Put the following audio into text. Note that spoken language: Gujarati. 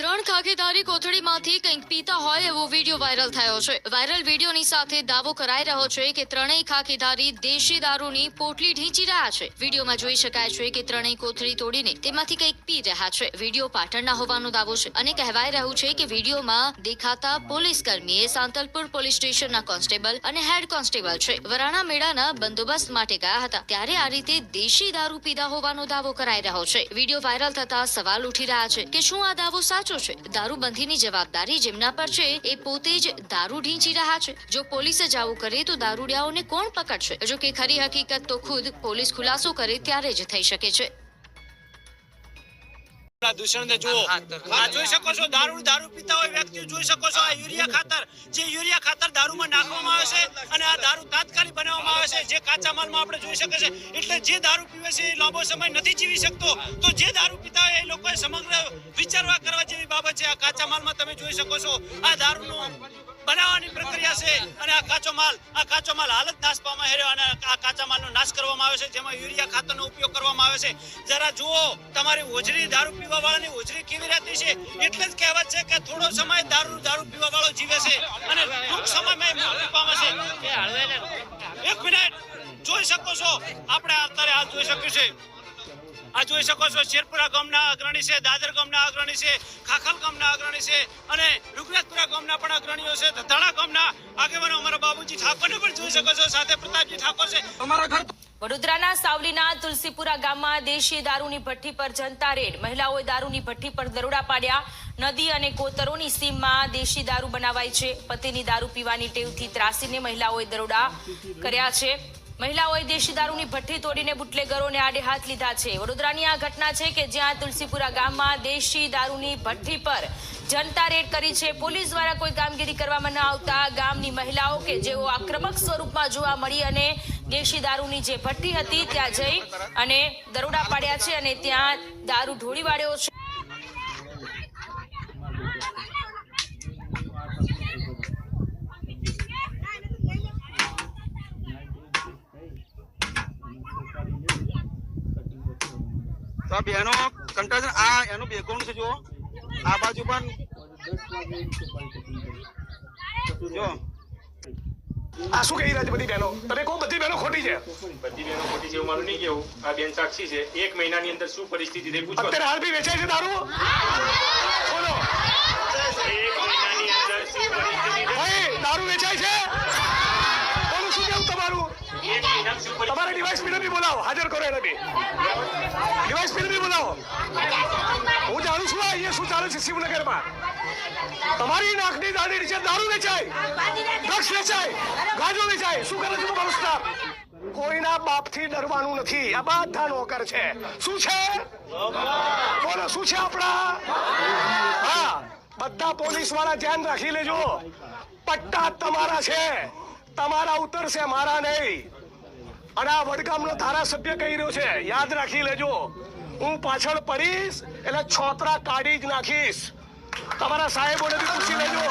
ત્રણ ખાખીધારી કોથળીમાંથી કંઈક પીતા હોય એવો વિડીયો વાયરલ થયો છે। વાયરલ વિડીયોની સાથે દાવો કરાઈ રહ્યો છે કે ત્રણેય ખાખીધારી દેશી દારૂની પોટલી ઢીંચી રહ્યા છે। વિડીયોમાં જોઈ શકાય છે કે ત્રણેય કોથળી તોડીને તેમાંથી કંઈક પી રહ્યા છે। વિડીયો પાટણના હોવાનો દાવો છે અને કહેવાઈ રહ્યું છે કે વિડીયોમાં દેખાતા પોલીસ કર્મીએ સાંતલપુર પોલીસ સ્ટેશનના કોન્સ્ટેબલ અને હેડ કોન્સ્ટેબલ છે। વરાણા મેળાના બંદોબસ્ત માટે ગયા હતા ત્યારે આ રીતે દેશી દારૂ પીધા હોવાનો દાવો કરાઈ રહ્યો છે। વિડીયો વાયરલ થતા સવાલ ઉઠી રહ્યા છે કે શું આ દાવો સાચો છે? દારૂબંધીની જવાબદારી જેમના પર છે એ પોતે જ દારૂ ઢીંચી રહ્યા છે। જો પોલીસ જ આવું કરે તો દારૂડિયાઓને કોણ પકડશે? જો કે ખરી હકીકત તો ખુદ પોલીસ ખુલાસો કરે ત્યારે જ થઈ શકે છે। દૂષણને જુઓ, આ જોઈ શકો છો દારૂ પીતા હોય વ્યક્તિઓ જોઈ શકો છો। આ યુરિયા ખાતર દારૂમાં નાખવામાં આવે છે અને આ દારૂ તાત્કાલિક બનાવવામાં આવે છે। જે કાચા માલમાં આપણે જોઈ શકે છે એટલે જે દારૂ પીવે છે એ લાંબો સમય નથી જીવી શકતો, તો જે દારૂ પીતા હોય એ લોકોએ સમગ્ર વિચારવા કરવા જેવી બાબત છે। આ કાચા માલમાં તમે જોઈ શકો છો આ દારૂનું બનાવવાની પ્રક્રિયા છે અને આ કાચો માલ હાલત નાશ પામે છે અને આ કાચા માલનો નાશ કરવામાં આવે છે, જેમાં યુરિયા ખાતરનો ઉપયોગ કરવામાં આવે છે। જરા જુઓ તમારી હોજરી દારૂ પીવા વાળાની હોજરી કેવી રહેતી છે। એટલે જ કહેવત છે કે થોડો સમય દારૂ પીવા વાળો જીવે છે અને ટૂંક સમયમાં મૃત્યુ પામે છે। 1 મિનિટ જોઈ શકો છો આપણે અત્યારે હાલ જોઈ શક્યું છે। આ જોઈ શકો છો શેરપુરા ગામના અગ્રણી છે, દાદર ગામના અગ્રણી છે, ખાખલ ગામના અગ્રણી છે અને રૂગરાજપુરા ગામના પણ અગ્રણીઓ છે। ધધાણા ગામના આગેવાનો અમારા બાબુજી ઠાકોરને પણ જોઈ શકો છો, સાથે પ્રતાપજી ઠાકોર છે। અમારા ઘર વડોદરાના સાવલીના તુલસીપુરા ગામમાં દેશી દારૂની ભઠ્ઠી પર જનતા રેડ। મહિલાઓએ દારૂની ભઠ્ઠી પર દરોડા પાડ્યા। નદી અને કોતરોની સીમમાં દેશી દારૂ બનાવાય છે। પતિની દારૂ પીવાની ટેવથી ત્રાસીને મહિલાઓએ દરોડા કર્યા છે। મહિલાઓએ દેશી દારૂની ભઠ્ઠી તોડીને બુટલેગરોને આડે હાથ લીધા છે। વડોદરાની આ ઘટના છે કે જ્યાં તુલસીપુરા ગામમાં દેશી દારૂની ભઠ્ઠી પર જનતા રેડ કરી છે। પોલીસ દ્વારા કોઈ કામગીરી કરવામાં ન આવતા ગામની મહિલાઓ કે જેઓ આક્રમક સ્વરૂપમાં જોવા મળી અને દેશી દારૂની જે ભઠ્ઠી હતી ત્યાં જઈ અને દરોડા પાડ્યા છે અને ત્યાં દારૂ ઢોળી વાળ્યો છે। તો બહેનો કંટાળ આ એનું બેકગ્રાઉન્ડ છે, જો આ બાજુ પણ જો આ શું કહી રહ્યા છે બધી બહેનો? તમે કહો બધી બહેનો ખોટી છે? બધી બહેનો ખોટી છે એવું મારું નહીં કેવું। આ બેન સાક્ષી છે। 1 મહિનાની અંદર શું પરિસ્થિતિ થઈ પૂછો। અત્યારે હાલ બી વેચાય છે દારૂ? બોલો 1 મહિનાની અંદર શું પરિસ્થિતિ ભાઈ, દારૂ વેચાય છે? બોલું શું કેવું તમારું? 1 મહિના શું પરિસ્થિતિ? તમારે ડિવાઇસ પીને બી બોલાવો, હાજર કરો એને બી ડિવાઇસ પીને બી બોલાવો। હું જાણું છું અહીંયા શું ચાલે છે શિવનગરમાં। તમારી નાકની દાઢી નીચે દારૂ વેચાય, ડ્રગ્સ વેચાય, ગાંજો વેચાય। શું કરે છે તમારો સ્ટાફ? કોઈના બાપથી ડરવાનું નથી, આ બધા નોકર છે। શું છે? બોલો શું છે આપણા? હા, બધા પોલીસ વાળા ધ્યાન રાખી લેજો, પટ્ટા તમારા છે, તમારા ઉતરશે, મારા નહીં। અને આ વડગામનો ધારાસભ્ય કહી રહ્યો છે, યાદ રાખી લેજો, હું પાછળ પડીશ એટલે છોતરા કાઢી જ નાખીશ। તમારા સાહેબોને બી પૂછી લેજો।